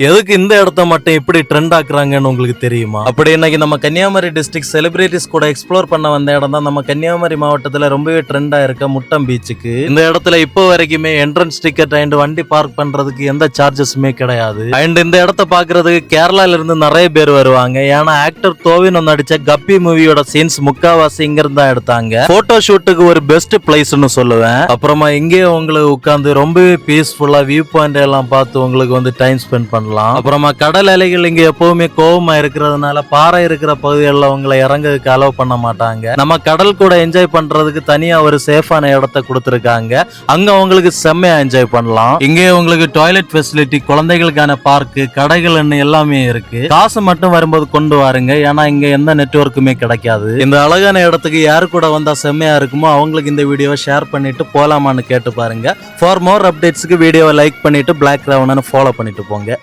எதுக்கு இந்த இடத்த மட்டும் இப்படி ட்ரெண்ட் ஆக்குறாங்கன்னு உங்களுக்கு தெரியுமா? அப்படி இன்னைக்கு நம்ம கன்னியாகுமரி டிஸ்ட்ரிக்ட் செலிபிரிட்டிஸ் கூட எக்ஸ்ப்ளோர் பண்ண வந்த இடம் தான் நம்ம கன்னியாகுமரி மாவட்டத்துல ரொம்பவே ட்ரெண்டா இருக்க முட்டம் பீச்சுக்கு. இந்த இடத்துல இப்போ வரைக்குமே என்ட்ரன்ஸ் டிக்கெட் அண்ட் வண்டி பார்க் பண்றதுக்கு எந்த சார்ஜஸுமே கிடையாது. அண்ட் இந்த இடத்த பாக்குறதுக்கு கேரளால இருந்து நிறைய பேர் வருவாங்க. ஏன்னா ஆக்டர் டோவினோ நடிச்ச கப்பி மூவியோட சீன்ஸ் முக்காவாசி இங்க இருந்தா எடுத்தாங்க. போட்டோ ஷூட்டுக்கு ஒரு பெஸ்ட் பிளேஸ்னு சொல்லுவேன். அப்புறமா இங்கே உங்களுக்கு உட்காந்து ரொம்பவே பீஸ்ஃபுல்லா வியூ பாயிண்ட் எல்லாம் பார்த்து உங்களுக்கு வந்து டைம் ஸ்பெண்ட் பண்ணலாம். அப்புறமா கடல் அலைகள் இங்க எப்பவுமே கோவமா இருக்கிறதுனால பாறை இருக்கிற பகுதிகளில் உங்களை இறங்குறதுக்கு அலோவ் பண்ண மாட்டாங்க. நம்ம கடல் கூட என்ஜாய் பண்றதுக்கு தனியா ஒரு சேஃபான இடத்த கொடுத்துருக்காங்க. அங்க உங்களுக்கு செம்மையா என்ஜாய் பண்ணலாம். இங்கே உங்களுக்கு டாய்லெட் ஃபெசிலிட்டி, குழந்தைகளுக்கான பார்க்கு, கடைகள் எல்லாமே இருக்கு. காசு மட்டும் வரும்போது கொண்டு வாருங்க. ஏன்னா இங்க எந்த நெட்வொர்க்குமே கிடைக்காது. இந்த அழகான இடத்துக்கு யாரு கூட வந்தா செம்மையா இருக்குமோ அவங்களுக்கு இந்த வீடியோவை ஷேர் பண்ணிட்டு போலாமான்னு கேட்டு பாருங்க. ஃபார் மோர் அப்டேட்ஸ்க்கு வீடியோவை லைக் பண்ணிட்டு பிளாக் ராவணனை ஃபாலோ பண்ணிட்டு போங்க.